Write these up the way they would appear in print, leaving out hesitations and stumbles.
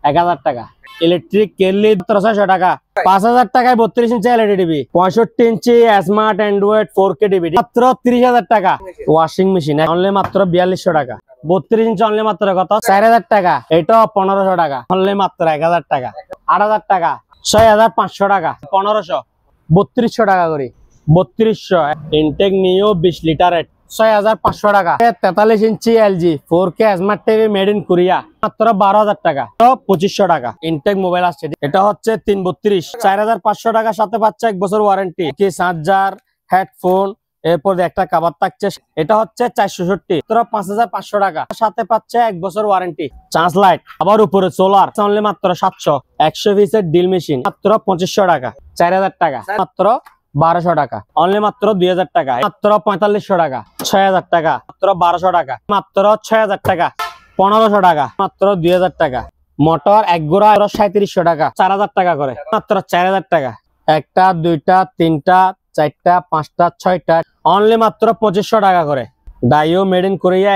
1000 টাকা। Electric kettle 1700 টাকা। 5000 টাকায় 32 ইঞ্চি এলইডি টিভি, 65 ইঞ্চি স্মার্ট অ্যান্ড্রয়েড 4K টিভি মাত্র 30000 টাকা। ওয়াশিং মেশিন অনলি মাত্র 4200 টাকা। 32 ইঞ্চি অনলি মাত্র কত? 4000 টাকা। এটা 1500 টাকা অনলি মাত্র 1000 টাকা। 8000 টাকা, 6500 টাকা, 1500, 3200 টাকা করে, 3200। ইনটেক নিও 20 লিটারের 6500 টাকা। 43 ইঞ্চি LG 4K smart TV made in Korea মাত্র 12000 টাকা। 2500 টাকা। ইনটেক মোবাইল আসছে, এটা হচ্ছে 332, 4500 টাকা। সাথে পাচ্ছে 1 বছর ওয়ারেন্টি, কি চার্জার, হেডফোন, এরপর একটা কভার থাকছে, এটা হচ্ছে 460, 5500 টাকা। সাথে পাচ্ছে 1 বছর ওয়ারেন্টি। চার্জ লাইট, আবার উপরে সোলার অনলি মাত্র 700। 100 পিসের ড্রিল মেশিন মাত্র 2500 টাকা। 4000 টাকা মাত্র 1200 টাকা অনলি মাত্র 2000 টাকা। মাত্র 4500 টাকা। 6000 টাকা মাত্র 1200 টাকা। মাত্র 6000 টাকা। 1500 টাকা মাত্র 2000 টাকা। মোটর এক গোড়া 3700 টাকা, 4000 টাকা করে মাত্র 4000 টাকা। একটা, দুইটা, তিনটা, চারটা, পাঁচটা, ছয়টা অনলি মাত্র 2500 টাকা করে। ডাইও মেড ইন কোরিয়া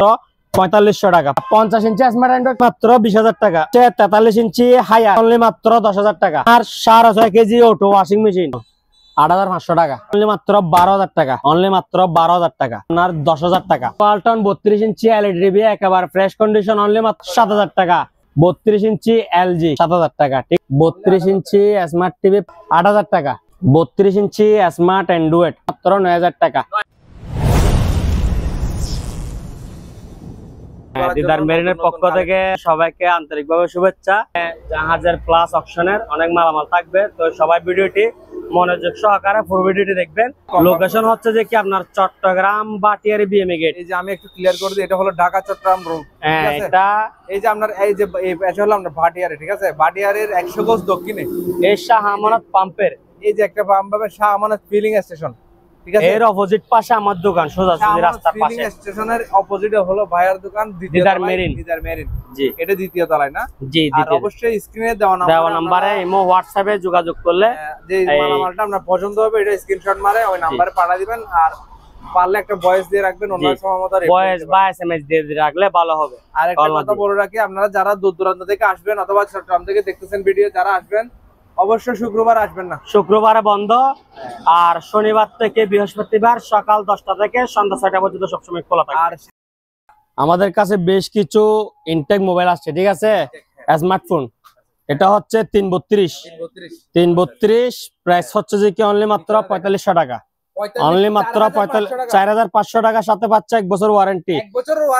4500 টাকা। 50 ইঞ্চি স্মার্ট অ্যান্ড্রয়েড মাত্র 20000 টাকা। 43 ইঞ্চি হাইয়ার অনলি মাত্র 10000 টাকা। আর 6.5 কেজি অটো ওয়াশিং মেশিন 8500 টাকা অনলি মাত্র 12000 টাকা। অনলি মাত্র 12000 টাকা। আপনার 10000 টাকা। ওয়ালটন 32 ইঞ্চি এলইডি টিভি একেবারে ফ্রেশ কন্ডিশন অনলি মাত্র 7000 টাকা। 32 ইঞ্চি এলজি 7000 টাকা। ঠিক 32 ইঞ্চি স্মার্ট টিভি 8000 টাকা। 32 ইঞ্চি স্মার্ট অ্যান্ড্রয়েড মাত্র 9000 টাকা। দিদার মেরিনের পক্ষ থেকে সবাইকে আন্তরিকভাবে শুভেচ্ছা। জাহাজের প্লাস অপশনের অনেক মালামাল থাকবে, তো সবাই ভিডিওটি মনোযোগ সহকারে পুরো ভিডিওটি দেখবেন। লোকেশন হচ্ছে যে কি আপনার চট্টগ্রাম বাটিয়ারি বিএমএ গেট। এই যে আমি একটু ক্লিয়ার করে দিই, এটা হলো ঢাকা চট্টগ্রাম রোড। হ্যাঁ, এটা এই যে আপনার এই যে এই পাশে হলো আপনার ভাটিয়ারি, ঠিক আছে? ভাটিয়ারির 100 গজ দক্ষিণে এই শাহ আমানত পাম্পের এই যে একটা পাম্প পাবে, শাহ আমানত ফিলিং স্টেশন, ঠিক আছে? এর অপোজিট পাশে আমার দোকান, সোজাসুজি রাস্তার পাশে। ফিলিং স্টেশনের অপোজিটে হলো ভাইয়ার দোকান, দিদার মেরিন। দিদার মেরিন, জি, এটা দ্বিতীয় তলায় না? জি, আর অবশ্যই স্ক্রিনে দেওয়া নাম্বারে ইমো হোয়াটসঅ্যাপে যোগাযোগ করলে যে মালামালটা আপনার পছন্দ হবে এটা স্ক্রিনশট মারে ওই নাম্বারে পাঠিয়ে দিবেন। আর পারলে একটা ভয়েস দিয়ে রাখবেন, অন্য সময় মতো ভয়েস বা এসএমএস দিয়ে রাখলে ভালো হবে। আর একটা কথা বলে রাখি, আপনারা যারা দূর দূরান্ত থেকে আসবেন অথবা চট্টগ্রাম থেকে দেখতেছেন ভিডিও, যারা আসবেন অবশ্যই শুক্রবার আসবেন না, শুক্রবারে বন্ধ। আর শনিবার থেকে বৃহস্পতিবার সকাল 10টা থেকে সন্ধ্যা 6টা পর্যন্ত সবসময় খোলা থাকে। আর আমাদের কাছে বেশ কিছু ইনটেক মোবাইল আসছে, ঠিক আছে, স্মার্টফোন। এটা হচ্ছে 332, প্রাইস হচ্ছে যে কি অনলি মাত্র 4500 টাকা। অনলি মাত্র 4500 টাকা। সাথে পাচ্ছে 1 বছর ওয়ারেন্টি।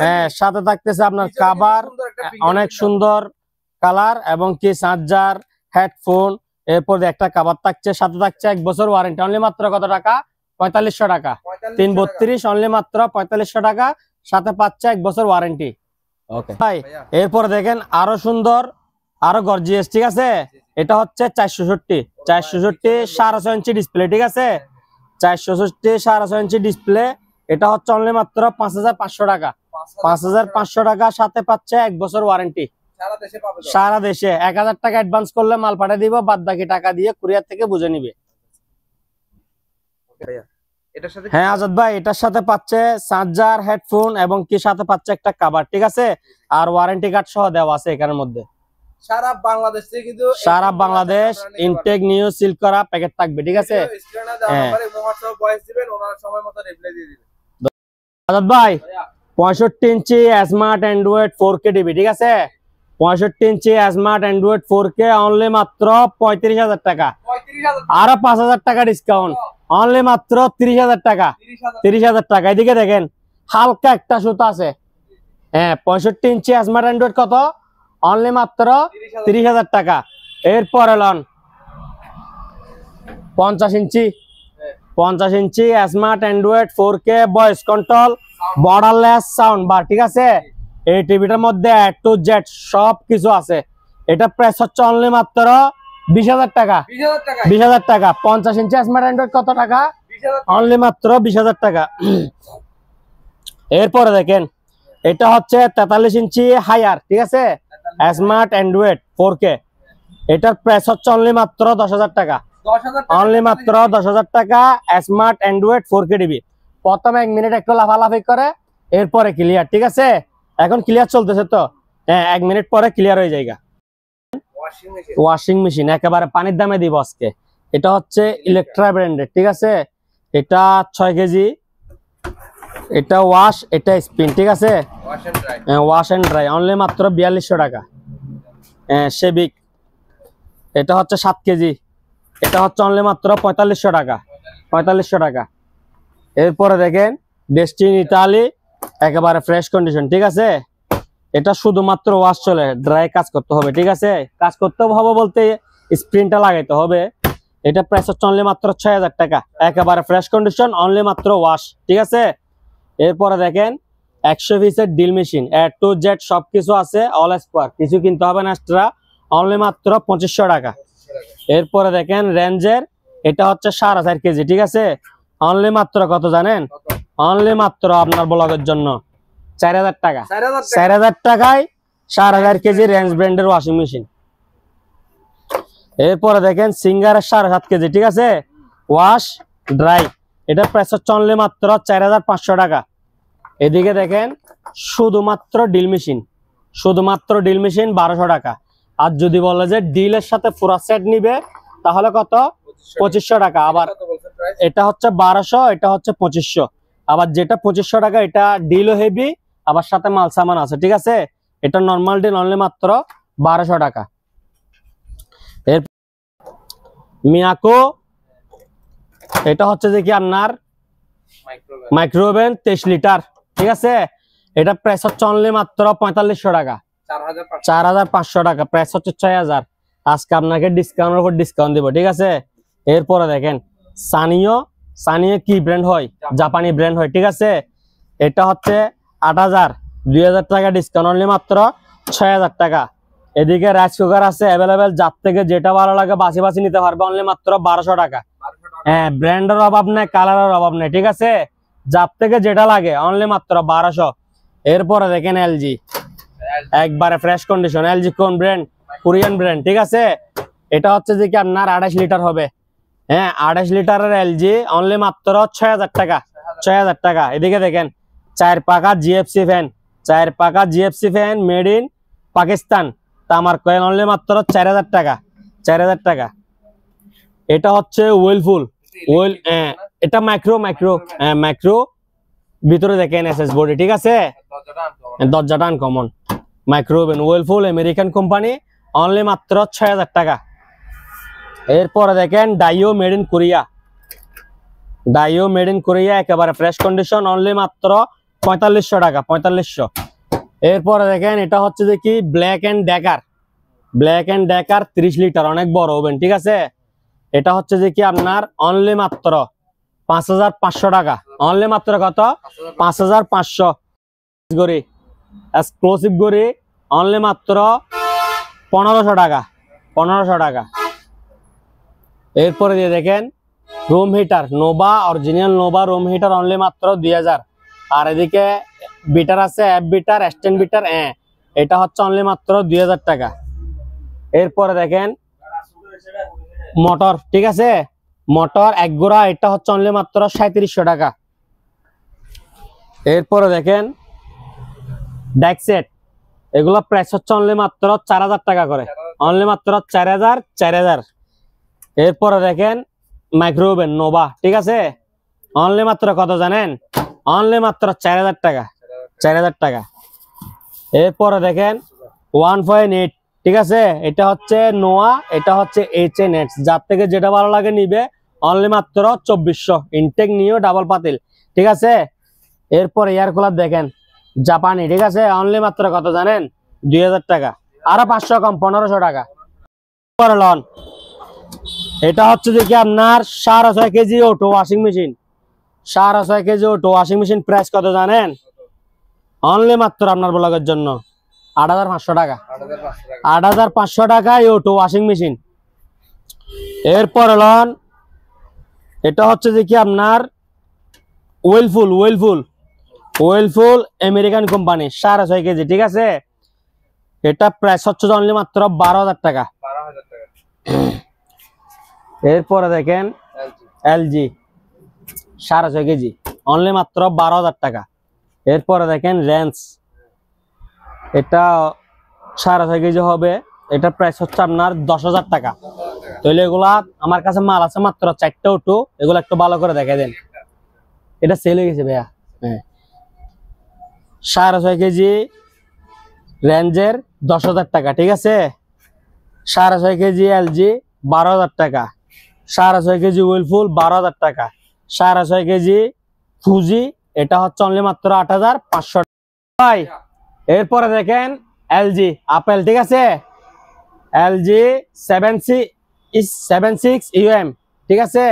হ্যাঁ, সাথে থাকতেছে আপনার কভার, অনেক সুন্দর কালার, এবং কি চার্জার, হেডফোন, এরপর একটা কভার থাকছে, সাথে থাকছে 1 বছর ওয়ারেন্টি। অনলি মাত্র কত টাকা? 4500 টাকা। 332 অনলি মাত্র 4500 টাকা, সাথে পাচ্ছে 1 বছর ওয়ারেন্টি। ওকে ভাই, এরপর দেখেন আরো সুন্দর, আরো গর্জিয়াস, ঠিক আছে? এটা হচ্ছে 460, 6.5 ইঞ্চি ডিসপ্লে, ঠিক আছে? 460 6.5 ইঞ্চি ডিসপ্লে। এটা হচ্ছে অনলি মাত্র 5500 টাকা। 5500 টাকা, সাথে পাচ্ছে 1 বছর ওয়ারেন্টি। সারা দেশে 1000 টাকা অ্যাডভান্স করলে মাল পাঠিয়ে দিব, বাদ বাকি টাকা দিয়ে কুরিয়ার থেকে বুঝে নিবে। হ্যাঁ আজাদ ভাই, এটার সাথে পাচ্ছে চার্জার, হেডফোন, এবং কি সাথে পাচ্ছে একটা কভার, ঠিক আছে? আর ওয়ারেন্টি কার্ড সহ দেওয়া আছে এখানের মধ্যে। সারা বাংলাদেশ থেকে কিন্তু সারা বাংলাদেশ ইনটেক নিউ সিল করা প্যাকেট থাকবে, ঠিক আছে? আজাদ ভাই, 65 ইঞ্চি স্মার্ট অ্যান্ড্রয়েড 4K টিভি, ঠিক আছে? 65 ইঞ্চি স্মার্ট অ্যান্ড্রয়েড 4K অনলি মাত্র 35000 টাকা। আরো 5000 টাকা ডিসকাউন্ট, অনলি মাত্র 30000 টাকা। 30000 টাকা। এদিকে দেখেন হালকা একটা সুতা আছে। হ্যাঁ, 65 ইঞ্চি স্মার্ট অ্যান্ড্রয়েড কত? অনলি মাত্র 30000 টাকা। এরপরে লন 50 ইঞ্চি smart android 4K voice control borderless sound bar, ঠিক আছে? এই টিভিটার মধ্যে A to Z সব কিছু আছে। এটা প্রাইস হচ্ছে অনলি মাত্র 20000 টাকা। 20000 টাকা। 50 ইঞ্চি স্মার্ট অ্যান্ড্রয়েড কত টাকা? অনলি মাত্র 20000 টাকা। এরপরে দেখেন এটা হচ্ছে 43 ইঞ্চি হাইয়ার, ঠিক আছে, স্মার্ট অ্যান্ড্রয়েড 4K। এটার প্রাইস হচ্ছে অনলি মাত্র 10000 টাকা। অনলি মাত্র 10000 টাকা স্মার্ট অ্যান্ড্রয়েড 4K টিভি। প্রথমে 1 মিনিট একটু লাফালাফি করে, এরপরে ক্লিয়ার, ঠিক আছে? এখন ক্লিয়ার চলতেছে তো? হ্যাঁ, 1 মিনিট পরে ক্লিয়ার হয়ে যায়। ওয়াশিং মেশিন একেবারে পানির দামে দিব আজকে। এটা হচ্ছে ইলেকট্রা ব্র্যান্ডের, ঠিক আছে। এটা 6 কেজি, এটা ওয়াশ, এটা স্পিন, ঠিক আছে। ওয়াশ এন্ড ড্রাই অনলি মাত্র 4200 টাকা। সেবিক এটা হচ্ছে 7 কেজি, এটা হচ্ছে অনলি মাত্র 4500 টাকা, 4500 টাকা। এরপরে দেখেন ডেস্টিনি ইতালি একেবারে ফ্রেশ কন্ডিশন, ঠিক আছে। এটা শুধুমাত্র ওয়াশ চলে, ড্রাই কাজ করতে হবে, ঠিক আছে। কাজ করতে হবে বলতে স্প্রিনটা লাগাইতে হবে। এটা প্রাইস হচ্ছে অনলি মাত্র 6000 টাকা, একেবারে ফ্রেশ কন্ডিশন, অনলি মাত্র ওয়াশ, ঠিক আছে। এরপরে দেখেন 100 পিসের deal machine, A to Z সবকিছু আছে, অল স্কোয়ার, কিছু কিনতে হবে না এক্সট্রা, অনলি মাত্র 2500 টাকা। এরপরে দেখেন রেঞ্জের, এটা হচ্ছে 4500 কেজি, ঠিক আছে। অনলি মাত্র কত জানেন? অনলি মাত্র আপনার ব্লগের জন্য 4000 টাকা। 4000 টাকায় 4500 কেজি রেঞ্জ ব্র্যান্ডের ওয়াশিং মেশিন। এরপরে দেখেন সিঙ্গারের 7.5 কেজি, ঠিক আছে, ওয়াশ ড্রাই, এটা প্রাইস হচ্ছে অনলি মাত্র 4500 টাকা। এদিকে দেখেন শুধুমাত্র ডিল মেশিন, শুধুমাত্র ডিল মেশিন 1200 টাকা। আর যদি বলে যে ডিলের সাথে পুরো সেট নিবে তাহলে কত? 2500 টাকা। আবার এটা হচ্ছে 1200, এটা হচ্ছে 2500। আবার যেটা 2500 টাকা এটা ডিলও হেভি, আবার সাথে মাল সামান আছে, ঠিক আছে। এটা নর্মাল ডিল অনলি মাত্র 1200 টাকা। এর মিয়াকো, এটা হচ্ছে যে কি আপনার মাইক্রোওভেন 23 লিটার, ঠিক আছে। এটা প্রাইস হচ্ছে অনলি মাত্র 4500 টাকা, 4500 টাকা, প্রাইস হচ্ছে 6000। আজকে আপনাকে ডিসকাউন্টের উপর ডিসকাউন্ট দিব, ঠিক আছে। এরপরে দেখেন সানিও, সানিও কি ব্র্যান্ড হয়? জাপানি ব্র্যান্ড হয়, ঠিক আছে। এটা হচ্ছে 8000, 2000 টাকা ডিসকাউন্ট, অনলি মাত্র 6000 টাকা। এদিকে রাইস কুকার আছে অ্যাভেলেবেল, যার থেকে যেটা ভালো লাগে বাছি বাছি নিতে পারবে, অনলি মাত্র 1200 টাকা। হ্যাঁ, ব্র্যান্ডের অভাব নেই, কালারের অভাব নেই, ঠিক আছে। যার থেকে যেটা লাগে অনলি মাত্র 1200। এরপরে দেখেন এলজি, একবারে ফ্রেশ কন্ডিশন, এলজি কোন ব্র্যান্ড? কোরিয়ান ব্র্যান্ড, ঠিক আছে। এটা হচ্ছে যে কি আপনার 28 লিটার হবে, হ্যাঁ 28 লিটারের এলজি, অনলি মাত্র 6000 টাকা, 6000 টাকা। এদিকে দেখেন 4 পাকা জিএফসি ফ্যান, 4 পাকা GFC fan made in Pakistan, তামার কয়েল, অনলি মাত্র 4000 টাকা, 4000 টাকা। এটা হচ্ছে ওয়েলফুল, ওয়েল, এটা মাইক্রো, মাইক্রো, ভিতরে দেখেন এসএস বডি, ঠিক আছে। দরজাটা আনকমন, মাইক্রো ওভেন, ওয়েলফুল আমেরিকান কোম্পানি, অনলি মাত্র 6000 টাকা। এরপরে দেখেন Daewoo made in Korea, Daewoo made in Korea একেবারে ফ্রেশ কন্ডিশন, অনলি মাত্র 4500 টাকা, 4500। এরপরে দেখেন এটা হচ্ছে যে কি Black and Decker, Black and Decker 30 litre, অনেক বড় ওভেন, ঠিক আছে। এটা হচ্ছে যে কি আপনার অনলি মাত্র 5500 টাকা, অনলি মাত্র কত? 5500। গড়ি এক্সক্লুসিভ গড়ি, অনলি মাত্র 1500 টাকা, 1500 টাকা। এরপরে দিয়ে দেখেন room heater Nova, original Nova room heater, only মাত্র 2000। আর এদিকে বিটার আছে, অ্যাপ বিটার, স্ট্যান্ড বিটার, এটা হচ্ছে অনলি মাত্র 2000 টাকা। এরপরে দেখেন মোটর, ঠিক আছে, মোটর এক গোড়া, এটা হচ্ছে অনলি মাত্র 3700 টাকা। এরপরে দেখেন ডেকসেট, এগুলো প্রাইস হচ্ছে অনলি মাত্র 4000 টাকা করে, অনলি মাত্র 4000, 4000। এরপরে দেখেন মাইক্রোওভেন নোভা, ঠিক আছে, অনলি মাত্র কত জানেন? অনলি মাত্র 4000 টাকা, 4000 টাকা। এরপরে দেখেন 1.8, ঠিক আছে, এটা হচ্ছে নোয়া, এটা হচ্ছে HNX, যার থেকে যেটা ভালো লাগে নিবে, অনলি মাত্র 2400। ইনটেক নিও ডাবল পাতিল, ঠিক আছে। এরপরে এয়ার কুলার দেখেন জাপানি, ঠিক আছে, অনলি মাত্র কত জানেন? 2000 টাকা, আরো 500 কম, 1500 টাকা। লন, এটা হচ্ছে যে কি আপনার 6.5 KG auto washing machine, 6.5 KG auto washing machine, price কত জানেন? অনলি মাত্র আপনার ব্লগের জন্য 8500 টাকা, 8500 টাকায় অটো ওয়াশিং মেশিন। এরপর লন, এটা হচ্ছে যে কি আপনার ওয়েলফুল, ওয়েলফুল আমেরিকান কোম্পানি, 6.5 কেজি, ঠিক আছে। এটা প্রাইস হচ্ছে অনলি মাত্র 12000 টাকা। এরপরে দেখেন এলজি 6.5 কেজি, অনলি মাত্র 12000 টাকা। এরপরে দেখেন রেঞ্জ, এটা 6.5 কেজি হবে, এটার প্রাইস হচ্ছে আপনার 10,000 টাকা। তাহলে এগুলা আমার কাছে মাল আছে মাত্র 4টা অটো, এগুলো একটু ভালো করে দেখাই দেন। এটা সেল হয়ে গেছে ভাইয়া। হ্যাঁ 6.5 কেজি রেঞ্জের 10,000 টাকা, ঠিক আছে। 6.5 কেজি এলজি 12,000 টাকা, 6.5 কেজি উইলফুল 12,000 টাকা, 6.5 কেজি ফুজি এটা হচ্ছে অনলি মাত্র 8,500 ভাই। এরপরে দেখেন এলজি আপেল, ঠিক আছে, এলজি 76 ইউএম, ঠিক আছে।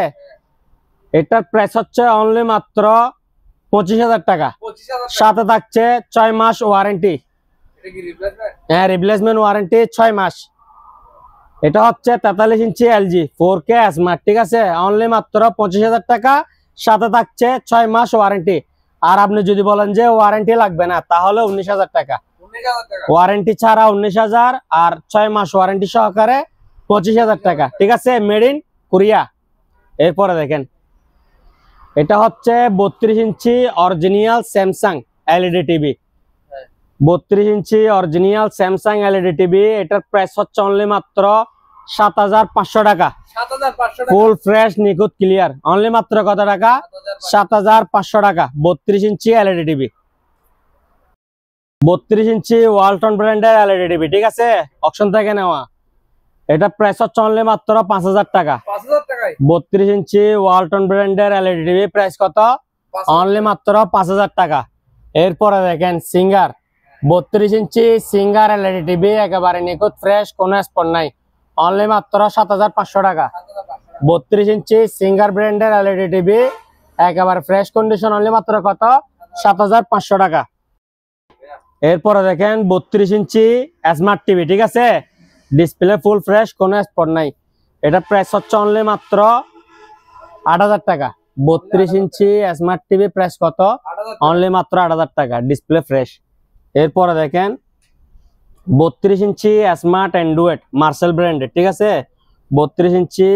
এটার প্রাইস হচ্ছে অনলি মাত্র 25,000 টাকা, সাথে থাকছে 6 মাস ওয়ারেন্টি। হ্যাঁ রিপ্লেসমেন্ট ওয়ারেন্টি 6 মাস। এটা হচ্ছে 43 ইঞ্চি এলজি 4K স্মার্ট, ঠিক আছে, অনলি মাত্র 25,000 টাকা, সাথে থাকছে 6 মাস ওয়ারেন্টি। আর আপনি যদি বলেন যে ওয়ারেন্টি লাগবে না তাহলে 19,000 টাকা, ওয়ারেন্টি ছাড়া 19,000 আর 6 মাস ওয়ারেন্টি সহকারে 25,000 টাকা, ঠিক আছে, মেড ইন কোরিয়া। এরপরে দেখেন এটা হচ্ছে 32 ইঞ্চি অরিজিনাল স্যামসাং এলইডি টিভি, 32 ইঞ্চি অরিজিনাল স্যামসাং এলইডি টিভি। এটার প্রাইস হচ্ছে অনলি মাত্র 7,500 টাকা, ফুল ফ্রেশ নিখুঁত ক্লিয়ার, অনলি মাত্র কত টাকা? 7,500 টাকা। 32 ইঞ্চি এলইডি টিভি, 32 ইঞ্চি ওয়ালটন ব্র্যান্ডের এলইডি টিভি, ঠিক আছে, অপশন থেকে নেওয়া। এটা প্রাইস হচ্ছে অনলি মাত্র 5,000 টাকা। 32 ইঞ্চি ওয়ালটন ব্র্যান্ডের এলইডি টিভি প্রাইস কত? অনলি মাত্র 5,000 টাকা। এরপরে দেখেন সিঙ্গার 32 ইঞ্চি সিঙ্গার এলইডি টিভি, একেবারে নিখুঁত ফ্রেশ, কোনো স্পট নাই, অনলি মাত্র 7,500 টাকা। 32 ইঞ্চি সিঙ্গার ব্র্যান্ডের এলইডি টিভি, একেবারে ফ্রেশ কন্ডিশন, অনলি মাত্র কত? 7,500 টাকা। এরপরে দেখেন 32 ইঞ্চি স্মার্ট টিভি, ঠিক আছে, ডিসপ্লে ফুল ফ্রেশ, কোনো স্পট নাই। এটা প্রাইস হচ্ছে অনলি মাত্র 8,000 টাকা। 32 ইঞ্চি স্মার্ট টিভি প্রাইস কত? অনলি মাত্র 8,000 টাকা, ডিসপ্লে ফ্রেশ। এরপরে দেখেন 32 ইঞ্চি স্মার্ট অ্যান্ড্রয়েড মার্সেল ব্র্যান্ডের, ঠিক আছে, 32 ইঞ্চি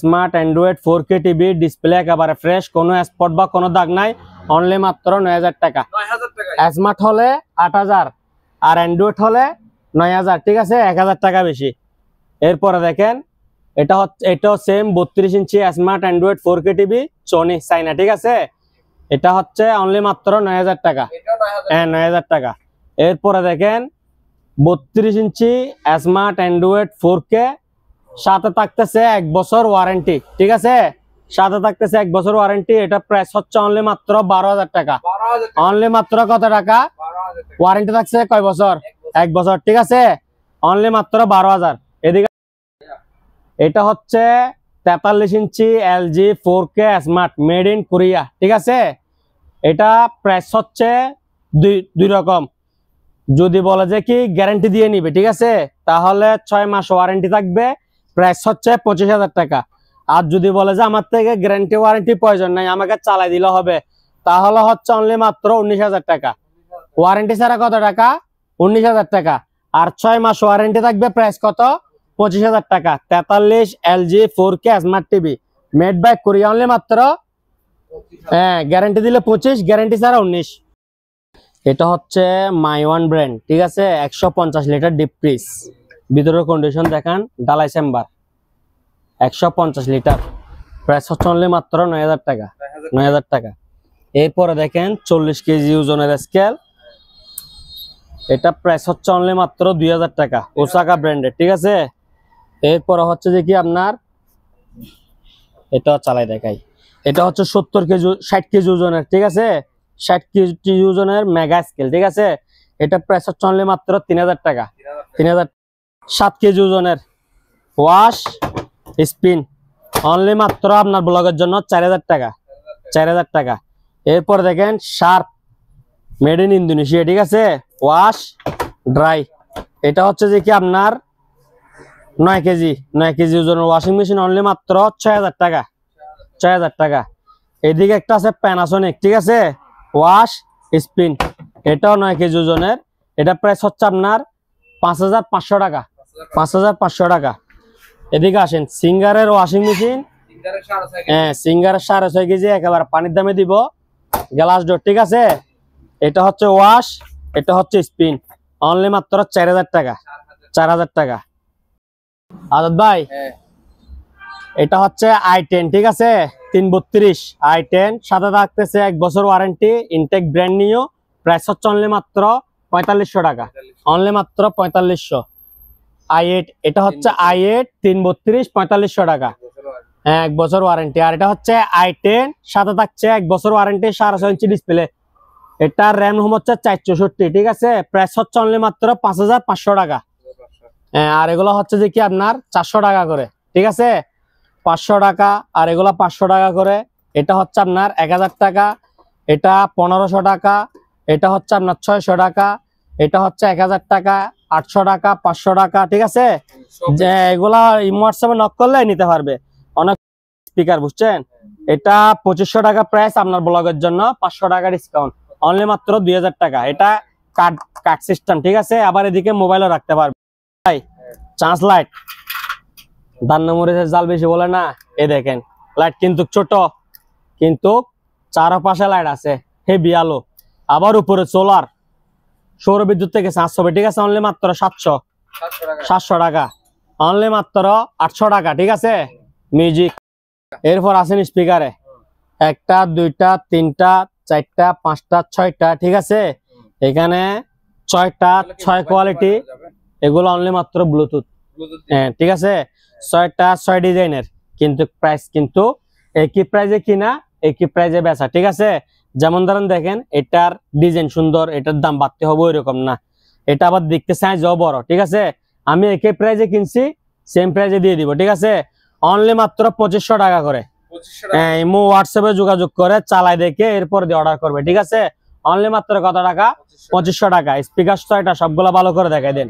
smart android 4K TV, display একেবারে ফ্রেশ, কোনো স্পট বা কোনো দাগ নাই, অনলি মাত্র 9,000 টাকা। স্মার্ট হলে 8,000 আর অ্যান্ড্রয়েড হলে 9,000, ঠিক আছে, 1,000 টাকা বেশি। এরপরে দেখেন এটাও সেম 32 ইঞ্চি smart android 4K TV, Sony China, ঠিক আছে, এটা হচ্ছে অনলি মাত্র 9,000 টাকা। হ্যাঁ 9,000 টাকা। এরপরে দেখেন 32 ইঞ্চি স্মার্ট অ্যান্ড্রয়েড 4K, সাথে থাকতেছে 1 বছর ওয়ারেন্টি, ঠিক আছে, সাথে থাকতেছে 1 বছর ওয়ারেন্টি। এটা প্রাইস হচ্ছে অনলি মাত্র 12,000 টাকা, অনলি মাত্র কত টাকা? ওয়ারেন্টি থাকছে কয় বছর? 1 বছর, ঠিক আছে, অনলি মাত্র 12,000। এদিকে এটা হচ্ছে 43 ইঞ্চি LG 4K smart made in Korea, ঠিক আছে। এটা প্রাইস হচ্ছে দুই রকম, যদি বলে যে কি গ্যারান্টি দিয়ে নিবে, ঠিক আছে, তাহলে 6 মাস ওয়ারেন্টি থাকবে, প্রাইস হচ্ছে 25,000 টাকা। আর যদি বলে যে আমার থেকে গ্যারান্টি ওয়ারেন্টি প্রয়োজন নাই, আমাকে চালাই দিলে হবে, তাহলে হচ্ছে অনলি মাত্র 19,000 টাকা। ওয়ারেন্টি ছাড়া কত টাকা? 19,000 টাকা। আর 6 মাস ওয়ারেন্টি থাকবে, প্রাইস কত? 25,000 টাকা। 43 LG 4K smart TV made by Korea, only মাত্র, হ্যাঁ গ্যারান্টি দিলে 25, গ্যারান্টি ছাড়া 19। এটা হচ্ছে মাইওয়ান ব্র্যান্ড, ঠিক আছে, 150 লিটার ডিপ ফ্রিজ, ভিতরের কন্ডিশন দেখান, ডালাই চেম্বার, 150 লিটার, প্রাইস হচ্ছে অনলি মাত্র 9,000 টাকা, 9,000 টাকা। এরপরে দেখেন 40 কেজি ওজনের স্কেল, এটা প্রাইস হচ্ছে অনলি মাত্র 2,000 টাকা, ওসাকা ব্র্যান্ডের, ঠিক আছে। এরপরে হচ্ছে যে কি আপনার এটা চালাই দেখাই, এটা হচ্ছে 70 কেজি 60 কেজি ওজনের, ঠিক আছে, 60 কেজি ওজনের মেগা স্কেল, ঠিক আছে, এটা প্রাইস হচ্ছে অনলি মাত্র 3,000 টাকা, 3,000। 7 কেজি ওজনের ওয়াশ স্পিন, অনলি মাত্র আপনার ব্লগের জন্য 4,000 টাকা, 4,000 টাকা। এরপর দেখেন শার্প মেড ইন ইন্দোনেশিয়া, ঠিক আছে, ওয়াশ ড্রাই, এটা হচ্ছে যে কি আপনার 9 কেজি ওজনের ওয়াশিং মেশিন, অনলি মাত্র 6,000 টাকা, 6,000 টাকা। এদিকে একটা আছে প্যানাসোনিক, ঠিক আছে, ওয়াশ স্পিন, এটাও 9 কেজি ওজনের, এটা প্রাইস হচ্ছে আপনার 5,500 টাকা, 5,500 টাকা। এদিকে আসেন সিঙ্গারের ওয়াশিং মেশিন, হ্যাঁ সিঙ্গারের 6.5 কেজি, একেবারে পানির দামে দিব, গ্লাস ডোর, ঠিক আছে, এটা হচ্ছে ওয়াশ, এটা হচ্ছে স্পিন, অনলি মাত্র 4,000 টাকা, 4000 টাকা। আজাদ ভাই এটা হচ্ছে i10, ঠিক আছে, 332 i10, সাথে থাকতেছে 1 বছর warranty, intact brand new. Price হচ্ছে অনলি মাত্র 4500 টাকা, অনলি মাত্র 4500। i8, এটা হচ্ছে i8 332, 4500 টাকা, 1 বছর ওয়ারেন্টি। আর এটা হচ্ছে i10, সাথে থাকছে 1 বছর ওয়ারেন্টি, 6.5 ইঞ্চি ডিসপ্লে। এটা র্যাম রোম হচ্ছে 464, ঠিক আছে। প্রাইস হচ্ছে অনলি মাত্র 5500 টাকা। আর এগুলো হচ্ছে যে কি আপনার 400 টাকা করে, ঠিক আছে, 500 টাকা। আর এগুলো 500 টাকা করে। এটা হচ্ছে আপনার 1000 টাকা, এটা 1500 টাকা, এটা হচ্ছে আপনার 600 টাকা, এটা হচ্ছে 1000 টাকা, 800 টাকা, 500 টাকা, ঠিক আছে। যে এগুলা হোয়াটসঅ্যাপে নক করলে নিতে পারবে। অনেক স্পিকার, বুঝছেন। এটা 2500 টাকা প্রাইস আপনার ব্লগের জন্য, 500 টাকা ডিসকাউন্ট, অনলি মাত্র 2000 টাকা। এটা কাট সিস্টেম, ঠিক আছে। আবার এদিকে মোবাইলও রাখতে পারবে। ভাই চান্স লাইট, দান্নমরিচের জাল বেশি বলে না, এই দেখেন লাইট কিন্তু ছোট, কিন্তু চারপাশে লাইট আছে, হেভি আলো। আবার উপরে সোলার, সৌর বিদ্যুৎ থেকে চার্জ হবে, ঠিক আছে। অনলি মাত্র 700 টাকা, অনলি মাত্র 800 টাকা, ঠিক আছে। মিউজিক, এরপর আসেন স্পিকারে, 1টা 2টা 3টা 4টা 5টা 6টা, ঠিক আছে। এখানে 6টা 6 কোয়ালিটি, এগুলো অনলি মাত্র ব্লুটুথ, হ্যাঁ, ঠিক আছে। 6টা 6 ডিজাইনের, কিন্তু প্রাইস কিন্তু একই প্রাইজে কিনা, একই প্রাইজে বেচা, ঠিক আছে। যেমন ধরেন দেখেন, এটার ডিজাইন সুন্দর, এটার দাম বাড়তে হবে ওইরকম না। এটা আবার দেখতে সাইজও বড়, ঠিক আছে। আমি একই প্রাইজে কিনছি, সেম প্রাইজে দিয়ে দিব, ঠিক আছে। অনলি মাত্র 2500 টাকা করে। হ্যাঁ, ইমো হোয়াটসঅ্যাপে যোগাযোগ করে চালাই দেখে এরপর দিয়ে অর্ডার করবে, ঠিক আছে। অনলি মাত্র কত টাকা? 2500 টাকা। স্পিকার 6টা, সবগুলা ভালো করে দেখাই দেন।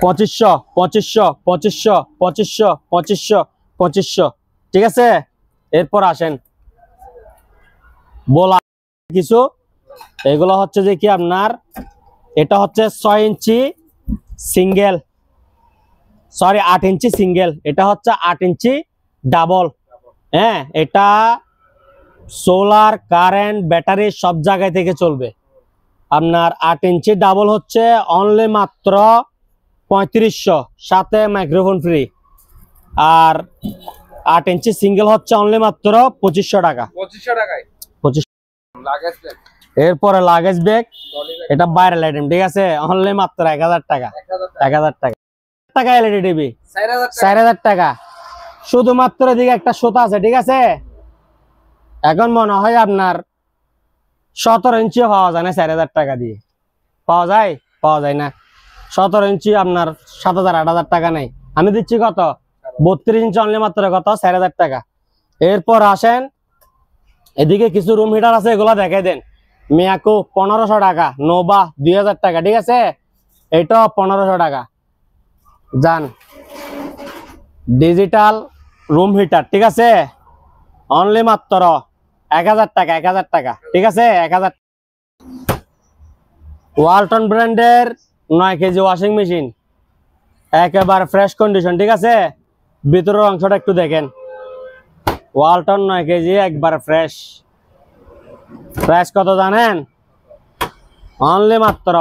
2500, 2500, 2500, 2500, 2500, 2500, ঠিক আছে। এরপর আসেন বলা কিছু, এগুলো হচ্ছে যে কি আপনার, এটা হচ্ছে 6 ইঞ্চি সিঙ্গেল, সরি 8 ইঞ্চি সিঙ্গেল, এটা হচ্ছে 8 ইঞ্চি ডাবল। হ্যাঁ, এটা সোলার, কারেন্ট, ব্যাটারি সব জায়গায় থেকে চলবে। আপনার 8 ইঞ্চি ডাবল হচ্ছে অনলি মাত্র 3500, সাথে মাইক্রোফোন ফ্রি। আর 8 ইঞ্চি সিঙ্গেল হচ্ছে অনলি মাত্র 2500 টাকা। 2500। এরপরে লাগেজ ব্যাগ, এটা ভাইরাল আইটেম, ঠিক আছে। অনলি মাত্র 1000 টাকা, 1000 টাকা এলইডি টিভি 4000 টাকা। শুধুমাত্র এদিকে একটা সুতা আছে, ঠিক আছে। এখন মনে হয় আপনার 17 ইঞ্চিও পাওয়া যায় না 4000 টাকা দিয়ে, পাওয়া যায়? পাওয়া যায় না। 17 ইঞ্চি আপনার 7000 8000 টাকা নেই, আমি দিচ্ছি কত? 32 ইঞ্চি অনলি মাত্র কত? 4000 টাকা। এরপর আসেন এদিকে কিছু রুম হিটার আছে, এগুলা দেখাই দেন। মিয়াকো 1500 টাকা, নোভা 2000 টাকা, ঠিক আছে। এটা 1500 টাকা। যান ডিজিটাল রুম হিটার, ঠিক আছে, অনলি মাত্র 1000 টাকা, 1000 টাকা, ঠিক আছে। 1000। ওয়ালটন ব্র্যান্ডের 9 কেজি ওয়াশিং মেশিন, একেবারে ফ্রেশ কন্ডিশন, ঠিক আছে। ভিতরের অংশটা একটু দেখেন, ওয়ালটন 9 কেজি একবারে ফ্রেশ। প্রাইস কত জানেন? অনলি মাত্র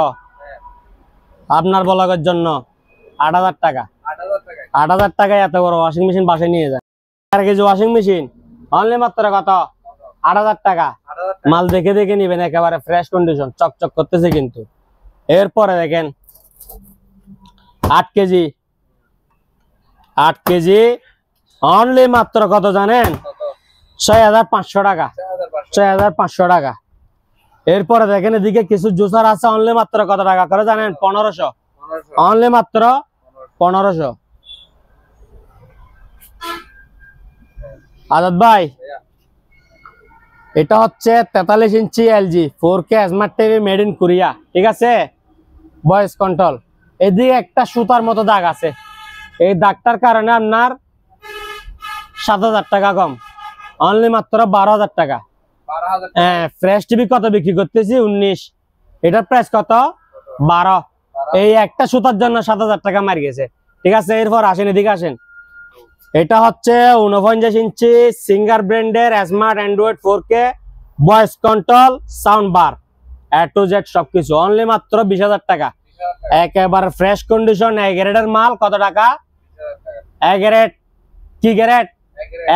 আপনার ব্লগের জন্য 8000 টাকা। 8000 টাকায় এত বড় ওয়াশিং মেশিন বাসায় নিয়ে যান। 4 কেজি ওয়াশিং মেশিন অনলি মাত্র কত? 8000 টাকা। মাল দেখে দেখে নিবেন, একেবারে ফ্রেশ কন্ডিশন, চকচক করতেছে কিন্তু। এরপরে দেখেন 8 কেজি অনলি মাত্র কত জানেন? 6500 টাকা, 6500 টাকা। এরপরে দেখেন এদিকে কিছু জুসার আছে, অনলি মাত্র কত টাকা করে জানেন? 1500, অনলি মাত্র 1500। আজাদ ভাই, এটা হচ্ছে 43 ইঞ্চি LG 4K smart TV, made in Korea, ঠিক আছে। Voice control. এদিকে একটা সুতার মতো দাগ আছে, এই দাগটার কারণে আপনার 7000 টাকা কম, অনলি মাত্র 12000 টাকা। হ্যাঁ, ফ্রেশ টিভি কত বিক্রি করতেছি? 19। এটার প্রাইস কত? 12। এই একটা সুতার জন্য 7000 টাকা মারি গেছে, ঠিক আছে। এরপর আসেন এদিকে আসেন, এটা হচ্ছে 49 ইঞ্চি সিঙ্গার ব্র্যান্ডের smart android 4K voice control sound bar, A to Z সবকিছু, অনলি মাত্র 20000 টাকা। একেবারে ফ্রেশ কন্ডিশন এ গ্রেডের মাল কত টাকা? এ গ্রেড কি গ্রেড?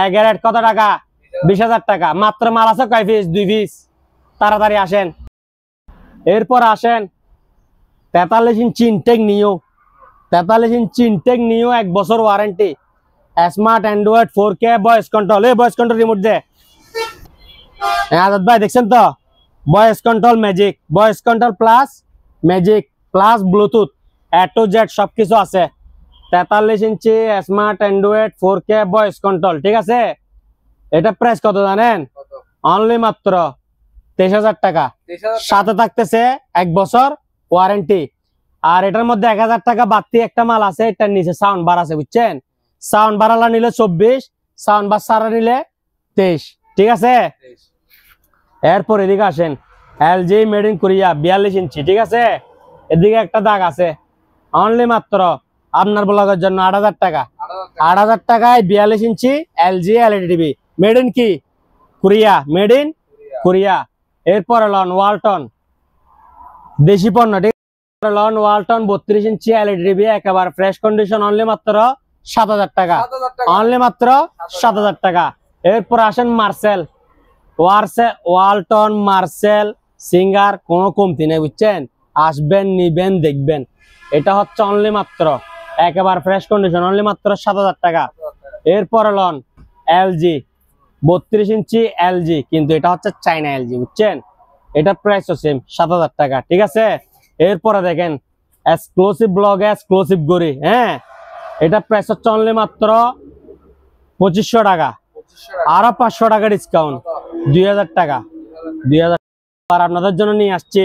এ গ্রেড কত টাকা? 20,000 টাকা। মাত্র মাল আছে কয় পিস? 2 পিস। তাড়াতাড়ি আসেন। এরপর আসেন 43 ইঞ্চি ইনটেক নিও, 43 ইঞ্চি ইনটেক নিও 1 বছর warranty, smart android 4K voice control. এই ভয়েস কন্ট্রোল রিমোট দে। আজাদ ভাই দেখছেন তো? Voice control magic, voice control plus magic plus bluetooth A to Z সবকিছু আছে। 43 ইঞ্চি smart android 4K voice control, ঠিক আছে? এটা প্রাইস কত জানেন? অনলি মাত্র 23,000 টাকা। সাথে থাকতেছে 1 বছর ওয়ারেন্টি। আর এটার মধ্যে 1,000 টাকা বাড়তি একটা মাল আছে, এটার নিচে সাউন্ড বার আছে, বুঝছেন? সাউন্ড বাড়ালা নিলে 24, সাউন্ড বার সারা নিলে 23, ঠিক আছে? এরপর এদিকে আসেন LG মেড ইন কোরিয়া 42 ইঞ্চি, ঠিক আছে? এদিকে একটা দাগ আছে, অনলি মাত্র আপনার ব্লগের জন্য 8,000 টাকা। 8,000 টাকায় 42 ইঞ্চি LG LED TV, made in কি কোরিয়া, মেড ইন কোরিয়া। এরপর লন ওয়ালটন দেশি পণ্য, ঠিক আছে? লন ওয়ালটন 32 ইঞ্চি LED টিভি একেবারে ফ্রেশ কন্ডিশন, অনলি মাত্র 7,000 টাকা, অনলি মাত্র 7,000 টাকা। এরপর আসেন মার্সেল, ওয়ালটন মার্সেল সিঙ্গার, কোনো কমতি নেই, বুঝছেন? আসবেন, নিবেন, দেখবেন। এটা হচ্ছে অনলি মাত্র একেবারে ফ্রেশ কন্ডিশন, অনলি মাত্র 7,000 টাকা। এরপর লন LG 32 ইঞ্চি LG, কিন্তু এটা হচ্ছে চাইনা LG, বুঝছেন? এটা প্রাইস সেম 7,000 টাকা, ঠিক আছে? এরপরে দেখেন এক্সক্লুসিভ ব্লগে এক্সক্লুসিভ গড়ি, হ্যাঁ, এটা প্রাইস হচ্ছে অনলি মাত্র 2500 টাকা। আরো 500 টাকা ডিসকাউন্ট, 2,000 টাকা। 2,000 আর আপনাদের জন্য নিয়ে আসছি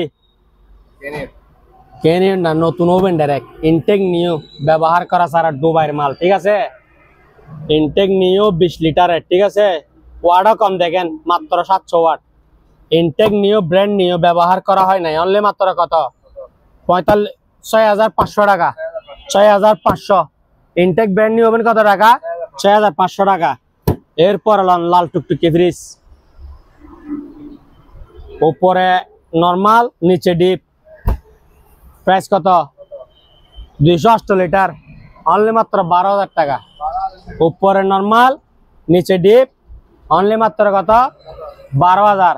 ক্যানিয়ন না, নতুন ওভেন ডাইরেক্ট ইনটেক নিউ, ব্যবহার করা সারা দুবাইয়ের মাল, ঠিক আছে? ইনটেক নিউ 20 লিটারের, ঠিক আছে? ওয়াটও কম, দেখেন মাত্র 700 watt. Intact new brand new, ব্যবহার করা হয় নাই, অনলি মাত্র কত? 6,500 টাকা। 6,500। ইনটেক ব্র্যান্ড নিউ ওভেন কত টাকা? 6,500 টাকা। এরপর লাল টুকটুকি ফ্রিজ, উপরে নরমাল, নিচে ডিপ, প্রাইস কত? 208 লিটার, অনলি মাত্র 12,000 টাকা। উপরে নরমাল, নিচে ডিপ, অনলি মাত্র কত? 12,000।